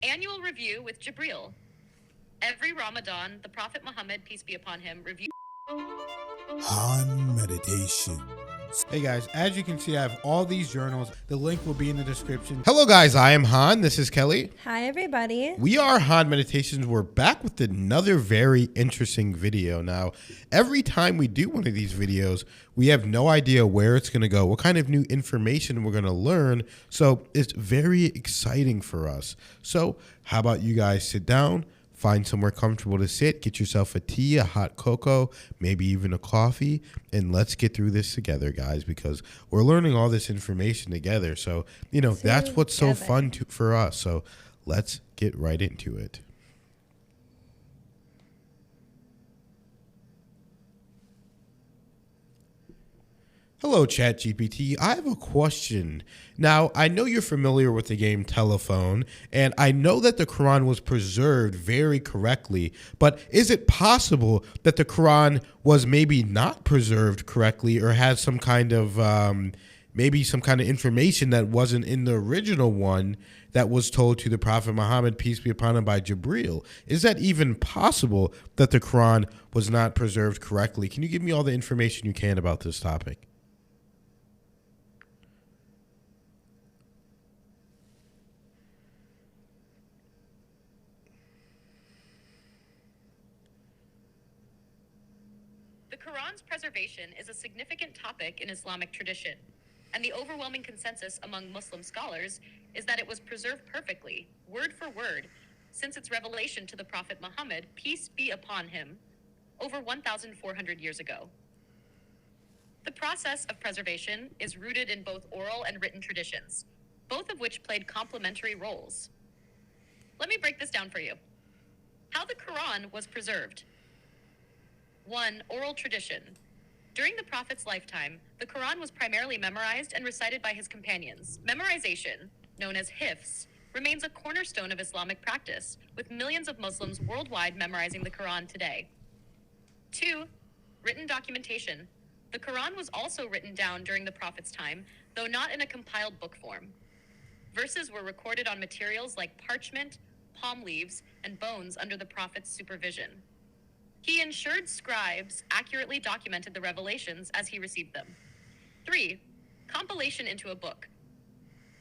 Annual review with Jibril. Every Ramadan, the Prophet Muhammad, peace be upon him, reviews. Han Meditations. Hey guys, as you can see, I have all these journals. The link will be in the description. Hello guys, I am Han. This is Kelly. Hi everybody. We are Han Meditations. We're back with another very interesting video. Now, every time we do one of these videos, we have no idea where it's going to go, what kind of new information we're going to learn. So it's very exciting for us. So how about you guys sit down, find somewhere comfortable to sit, get yourself a tea, a hot cocoa, maybe even a coffee, and let's get through this together, guys, because we're learning all this information together. So, that's what's so fun for us. So let's get right into it. Hello, ChatGPT. I have a question. Now, I know you're familiar with the game Telephone, and I know that the Quran was preserved very correctly, but is it possible that the Quran was maybe not preserved correctly or had some kind of, maybe some kind of information that wasn't in the original one that was told to the Prophet Muhammad, peace be upon him, by Jibril? Is that even possible that the Quran was not preserved correctly? Can you give me all the information you can about this topic? The Quran's preservation is a significant topic in Islamic tradition, and the overwhelming consensus among Muslim scholars is that it was preserved perfectly, word for word, since its revelation to the Prophet Muhammad, peace be upon him, over 1,400 years ago. The process of preservation is rooted in both oral and written traditions, both of which played complementary roles. Let me break this down for you. How the Quran was preserved. 1. Oral tradition. During the Prophet's lifetime, the Quran was primarily memorized and recited by his companions. Memorization, known as hifz, remains a cornerstone of Islamic practice, with millions of Muslims worldwide memorizing the Quran today. 2. Written documentation. The Quran was also written down during the Prophet's time, though not in a compiled book form. Verses were recorded on materials like parchment, palm leaves, and bones under the Prophet's supervision. He ensured scribes accurately documented the revelations as he received them. 3. Compilation into a book.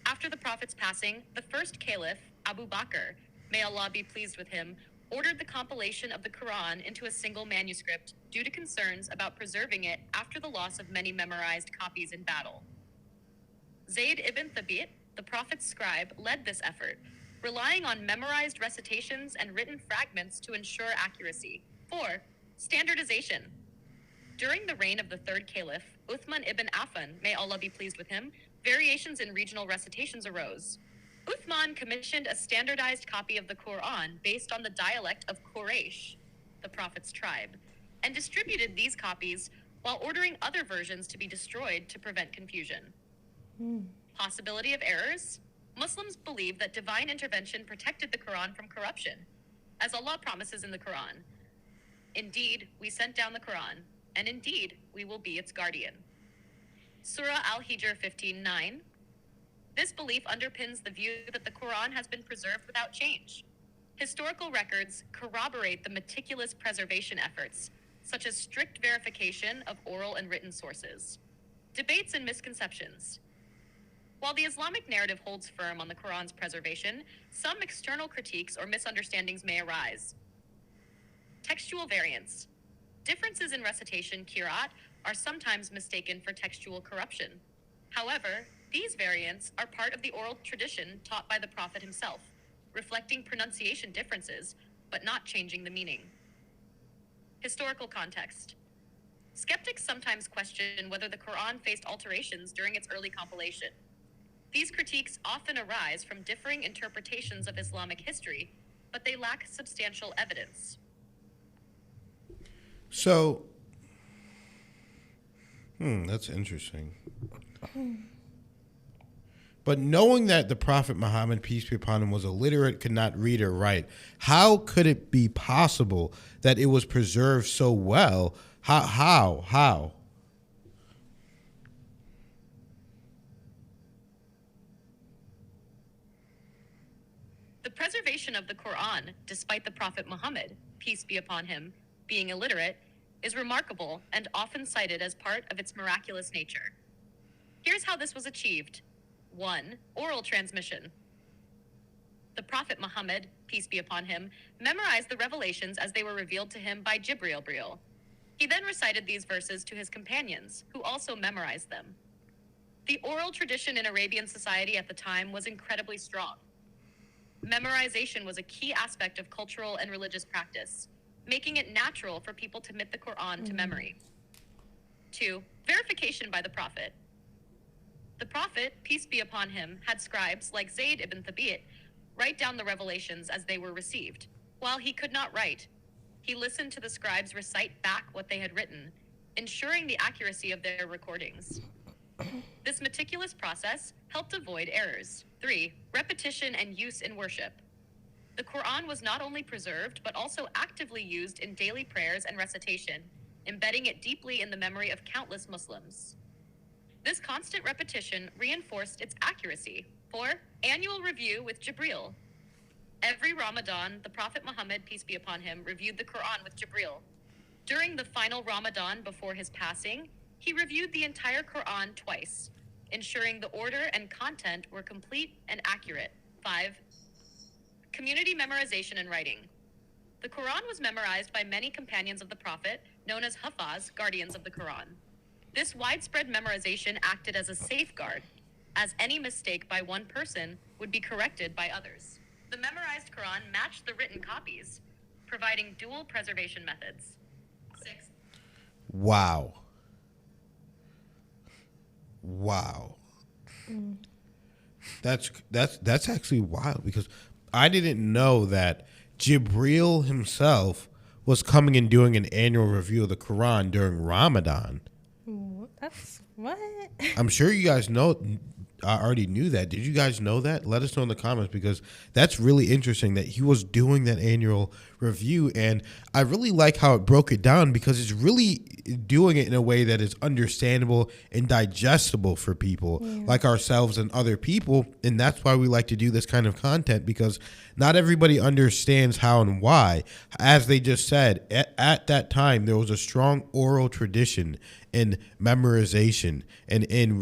After the Prophet's passing, the first caliph, Abu Bakr, may Allah be pleased with him, ordered the compilation of the Quran into a single manuscript due to concerns about preserving it after the loss of many memorized copies in battle. Zayd ibn Thabit, the Prophet's scribe, led this effort, relying on memorized recitations and written fragments to ensure accuracy. 4. Standardization. During the reign of the third caliph, Uthman ibn Affan, may Allah be pleased with him, variations in regional recitations arose. Uthman commissioned a standardized copy of the Qur'an based on the dialect of Quraysh, the Prophet's tribe, and distributed these copies while ordering other versions to be destroyed to prevent confusion. Possibility of errors? Muslims believe that divine intervention protected the Quran from corruption, as Allah promises in the Quran. Indeed, we sent down the Quran, and indeed, we will be its guardian. Surah Al-Hijr 15:9. This belief underpins the view that the Quran has been preserved without change. Historical records corroborate the meticulous preservation efforts, such as strict verification of oral and written sources. Debates and misconceptions. While the Islamic narrative holds firm on the Quran's preservation, some external critiques or misunderstandings may arise. Textual variants. Differences in recitation, qira'at, are sometimes mistaken for textual corruption. However, these variants are part of the oral tradition taught by the Prophet himself, reflecting pronunciation differences, but not changing the meaning. Historical context. Skeptics sometimes question whether the Quran faced alterations during its early compilation. These critiques often arise from differing interpretations of Islamic history, but they lack substantial evidence. So, that's interesting. But knowing that the Prophet Muhammad, peace be upon him, was illiterate, could not read or write, how could it be possible that it was preserved so well? How? The preservation of the Qur'an, despite the Prophet Muhammad, peace be upon him, being illiterate, is remarkable and often cited as part of its miraculous nature. Here's how this was achieved. 1. Oral transmission. The Prophet Muhammad, peace be upon him, memorized the revelations as they were revealed to him by Jibril. He then recited these verses to his companions, who also memorized them. The oral tradition in Arabian society at the time was incredibly strong. Memorization was a key aspect of cultural and religious practice, making it natural for people to commit the Qur'an to memory. 2. Verification by the Prophet. The Prophet, peace be upon him, had scribes like Zayd ibn Thabit write down the revelations as they were received. While he could not write, he listened to the scribes recite back what they had written, ensuring the accuracy of their recordings. This meticulous process helped avoid errors. 3. Repetition and use in worship. The Qur'an was not only preserved, but also actively used in daily prayers and recitation, embedding it deeply in the memory of countless Muslims. This constant repetition reinforced its accuracy. 4. Annual review with Jibril. Every Ramadan, the Prophet Muhammad, peace be upon him, reviewed the Qur'an with Jibril. During the final Ramadan before his passing, he reviewed the entire Qur'an twice, ensuring the order and content were complete and accurate. 5. Community memorization and writing. The Qur'an was memorized by many companions of the Prophet, known as Hafaz, guardians of the Qur'an. This widespread memorization acted as a safeguard, as any mistake by one person would be corrected by others. The memorized Qur'an matched the written copies, providing dual preservation methods. 6. Wow. That's actually wild, because I didn't know that Jibril himself was coming and doing an annual review of the Quran during Ramadan. That's what? I'm sure you guys know. I already knew that. Did you guys know that? Let us know in the comments, because that's really interesting that he was doing that annual review. And I really like how it broke it down, because it's really doing it in a way that is understandable and digestible for people like ourselves and other people. And that's why we like to do this kind of content, because not everybody understands how and why. As they just said, at that time, there was a strong oral tradition in memorization and in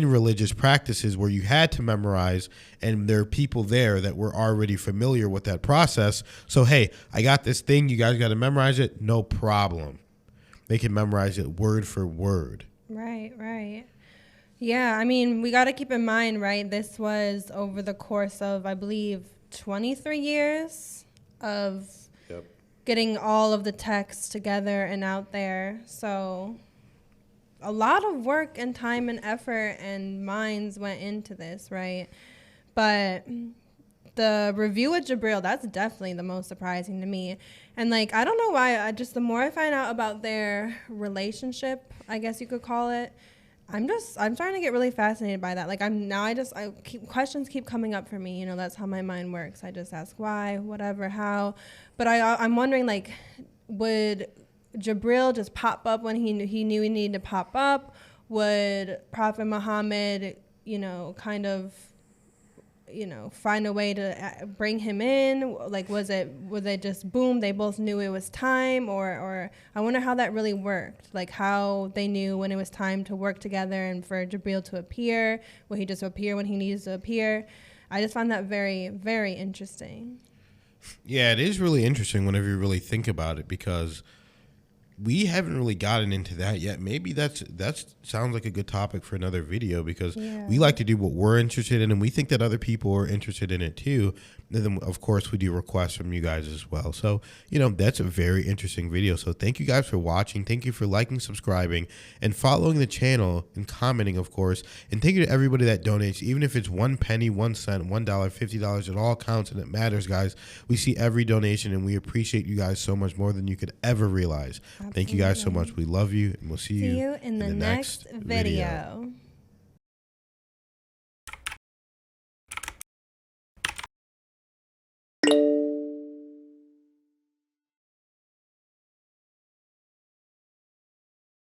religious practices where you had to memorize, and there are people there that were already familiar with that process. So, hey, I got this thing, you guys got to memorize it, no problem. They can memorize it word for word. Right. Yeah, I mean, we got to keep in mind, right, this was over the course of, I believe, 23 years of getting all of the texts together and out there. So a lot of work and time and effort and minds went into this, right? But the review with Jibril, that's definitely the most surprising to me. And like, I don't know why, the more I find out about their relationship, I guess you could call it, I'm starting to get really fascinated by that. Like questions keep coming up for me. You know, that's how my mind works. I just ask why, whatever, how. But I'm wondering, like, would Jibril just pop up when he knew he needed to pop up? Would Prophet Muhammad, kind of, find a way to bring him in? Like, was it just boom, they both knew it was time? Or I wonder how that really worked. Like, how they knew when it was time to work together and for Jibril to appear. Will he just appear when he needs to appear? I just find that very, very interesting. Yeah, it is really interesting whenever you really think about it, because we haven't really gotten into that yet. Maybe that sounds like a good topic for another video, because we like to do what we're interested in, and we think that other people are interested in it too. And then, of course, we do requests from you guys as well. So, that's a very interesting video. So thank you guys for watching. Thank you for liking, subscribing, and following the channel, and commenting, of course. And thank you to everybody that donates, even if it's 1 penny, 1 cent, $1, $50. It all counts, and it matters, guys. We see every donation, and we appreciate you guys so much more than you could ever realize. Absolutely. Thank you guys so much. We love you, and we'll see you in the next video.